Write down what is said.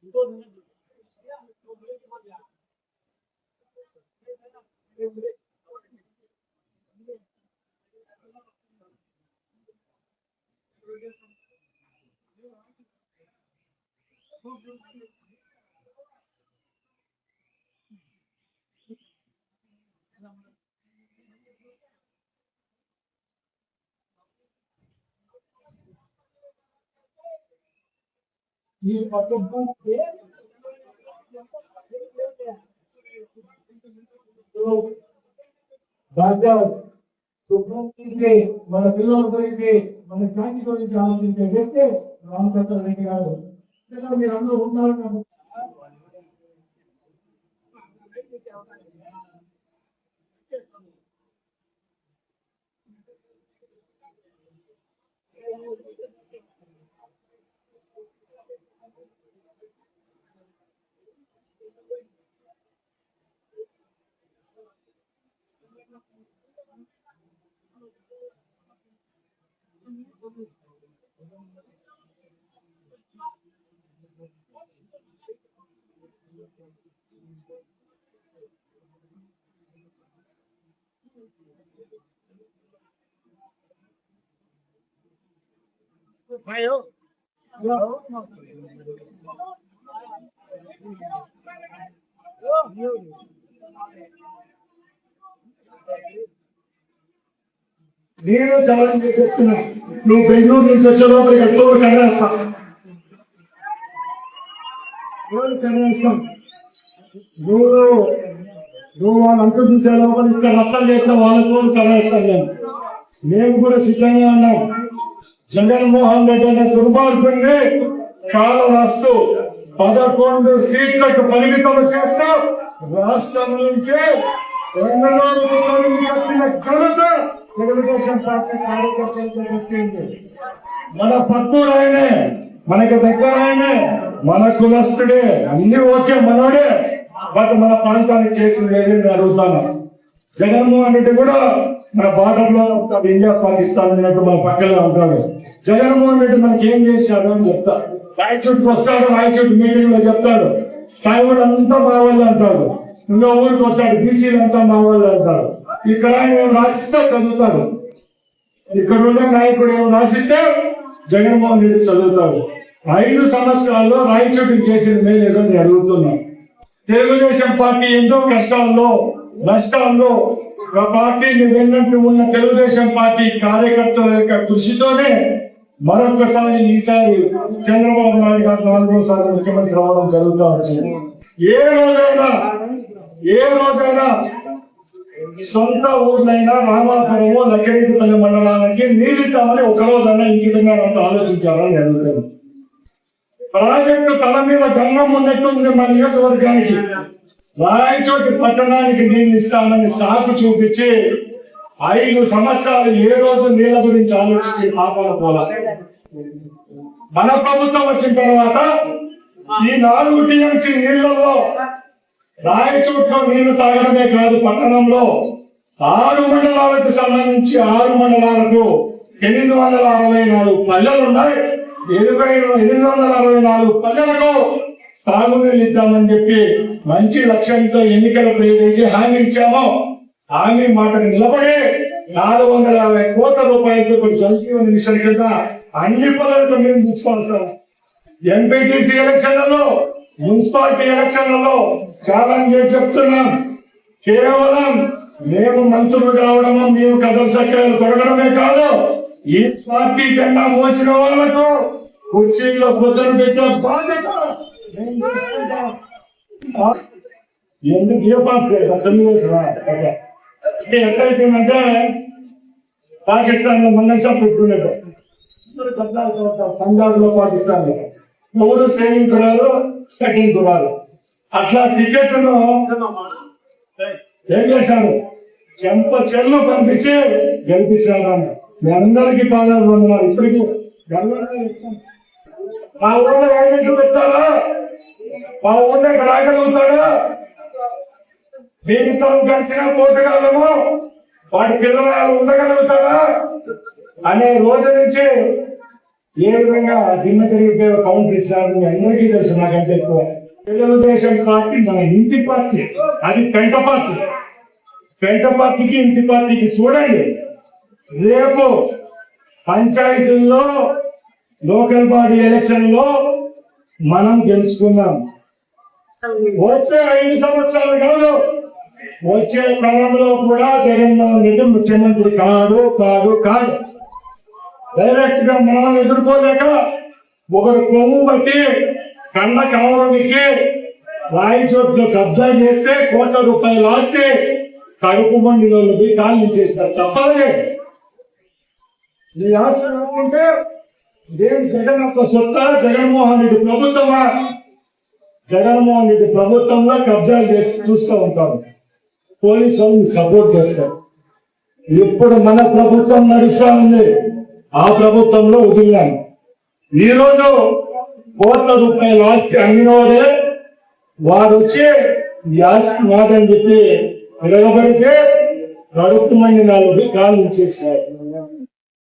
శుభ్రం గురించి మన పిల్లల గురించి మన జాతి గురించి ఆలోచించే వ్యక్తి రామప్రసాద్ రెడ్డి గారు. మీరందరూ ఉన్నారు కాబట్టి నేను ఛాలెంజ్ చెప్తున్నా, నువ్వు బెంగళూరు నుంచి వచ్చే లోపల ఎక్కువ కనేస్తా నువ్వు వాళ్ళంతా చూసే లోపల ఇక్కడ రచ్చలు చేస్తే వాళ్ళతో కనేస్తాను. మేము కూడా సిద్ధంగా ఉన్నాం. జగన్మోహన్ రెడ్డి అనే దుర్మార్గుడిని కాల రాస్తూ 11 సీట్లకు పరిమితం చేస్తూ రాష్ట్రం నుంచి 200 కట్టిన ఘనత తెలుగుదేశం పార్టీ కార్యకర్తలతో దక్కింది. మన పక్కూరు ఆయనే, మనకి దగ్గర ఆయనే, మన కులస్తుడే, అన్ని ఓకే మనోడే. బట్ మన ప్రాంతానికి చేసింది ఏదని అడుగుతాను. జగన్మోహన్ రెడ్డి కూడా మన బార్డర్ లో ఇండియా పాకిస్తాన్ అన్నట్టు మన పక్కనే ఉంటాడు. జగన్మోహన్ రెడ్డి మనకి ఏం చేశాడు అని చెప్తా. రాయచూటికి వస్తాడు, రాయచూటి మీటింగ్ లో చెప్తాడు సాయివుడు అంతా మా వాళ్ళు అంటాడు. ఇంకో ఊరికి వస్తాడు, బీసీలు అంతా మా వాళ్ళు అంటాడు. ఇక్కడ ఏం రాసిస్తే చదువుతాడు. ఇక్కడ ఉండే నాయకుడు ఏం రాసిస్తే జగన్మోహన్ రెడ్డి చదువుతాడు. 5 సంవత్సరాల్లో రాయచూటికి చేసిన మేలేదో నేను అడుగుతున్నాను. తెలుగుదేశం పార్టీ ఎంతో కష్టాల్లో నష్టాల్లో పార్టీని వెన్నట్టు ఉన్న తెలుగుదేశం పార్టీ కార్యకర్తల యొక్క కృషితోనే మరొకసారి ఈసారి చంద్రబాబు నాయుడు గారు 4వ ముఖ్యమంత్రి రావడం జరుగుతూ వచ్చింది. ఏ రోజైనా సొంత ఊర్లైనా రామాపురము లక్కిరెడ్డిపల్లి మండలానికి నీళ్ళిద్దామని ఒకరోజైనా ఈ విధంగా అంత ఆలోచించాలని అడుగుతాను. ప్రాజెక్టు తల మీద గంగం ఉన్నట్టుంది మన నియోజకవర్గానికి. రాయచోటి పట్టణానికి నీళ్ళు ఇస్తామని సాకు చూపించి 5 సంవత్సరాలు ఏ రోజు నీళ్ల గురించి ఆలోచించి పాపాల పోల. మన ప్రభుత్వం వచ్చిన తర్వాత ఈ 4 టీఎంసీ నీళ్లలో రాయచోట్లో నీళ్లు తాగడమే కాదు, పట్టణంలో 6 మండలాలకు సంబంధించి 6 మండలాలకు 864 పల్లెలున్నాయి. 864 పల్లెలకు తాగునీళ్ళు ఇద్దామని చెప్పి మంచి లక్ష్యంతో ఎన్నికల ప్రయోజనం హామీ ఇచ్చామో హామీ మాటకు నిలబడి 450 కోట్ల రూపాయలతో జలజీవన్ మిషన్ కింద అన్ని పనులకు మేము తీసుకోవాలి సార్. ఎంపీటీసీ ఎలక్షన్లలో, మున్సిపాలిటీ ఎలక్షన్లలో ఛాలెంజ్ చేసి చెప్తున్నాం. కేవలం మేము మంత్రులు కావడము, మేము కథల సఖ్యాలు తొడగడమే కాదు, ఈ పార్టీ జెండా మోసిన వాళ్లకు కుర్చీలో కూర్చొని పెట్టే బాధ్యత ఎందుకు ఏ పార్టీ ఎట్లయిపోయిందంటే పాకిస్తాన్ లో మొన్న పెట్టుకునేది పంజాబ్ లో పాకిస్తాన్ లో ఎవరు సేవింగ్ తురారు, కటింగ్ తురారు. అట్లా టికెట్ ను ఏం చేశారు, చెంప చెల్లు పంపించి గెలిపించారు. మీ అందరికీ పాదాలు పొందినారు. ఇప్పటికీ మా ఊళ్ళో ఏజెంట్లు పెడతారా, మా ఊళ్ళో ఇక్కడ రాగలుగుతాడా, దీనితో కలిసిన పోటుగాలము వాడి పిల్లలు ఉండగలుగుతాడా అనే రోజు నుంచి ఏ విధంగా దినచర్యపై కౌంటర్ ఇచ్చారు మీ అందరికీ తెలుసు, నాకంటే ఎక్కువ. తెలుగుదేశం పార్టీ మన ఇంటి పార్టీ, అది పెంట పార్టీ. పెంట పార్టీకి ఇంటి పార్టీకి చూడండి. రేపు పంచాయతీల్లో లోకల్ బాడీ ఎలక్షన్ లో మనం గెలుచుకుందాం. వచ్చే 5 సంవత్సరాలు కాదు, వచ్చే కాలంలో కూడా జగన్మోహన్ రెడ్డి ముఖ్యమంత్రి కాదు కాదు కాదు. డైరెక్ట్ గా మనం ఎదుర్కోలేక ఒకడు కొమ్ము బట్టి కన్న కావడానికి రాయి చోట్లు కబ్జా చేస్తే కోట్ల రూపాయలు ఆస్తే కడుపు మండిలో కాళ్ళు చేశారు. తప్పదే. ఈ ఆశ అనుకుంటే దేని జగన్ అంత సొత్త, జగన్మోహన్ రెడ్డి ప్రభుత్వమా? జగన్మోహన్ రెడ్డి ప్రభుత్వంలో కబ్జాలు చేసి చూస్తూ ఉంటారు. పోలీసు వాళ్ళు సపోర్ట్ చేస్తారు. ఇప్పుడు మన ప్రభుత్వం నడుస్తా ఉంది, ఆ ప్రభుత్వంలో వదిలినాను. ఈ రోజు కోట్ల రూపాయల ఆస్తి అమ్మినోడే వాడు వచ్చి ఈ ఆస్తి నాదని చెప్పి తిరగబడితే కడుపు మండి 4 కాళ్ళు చేశారు.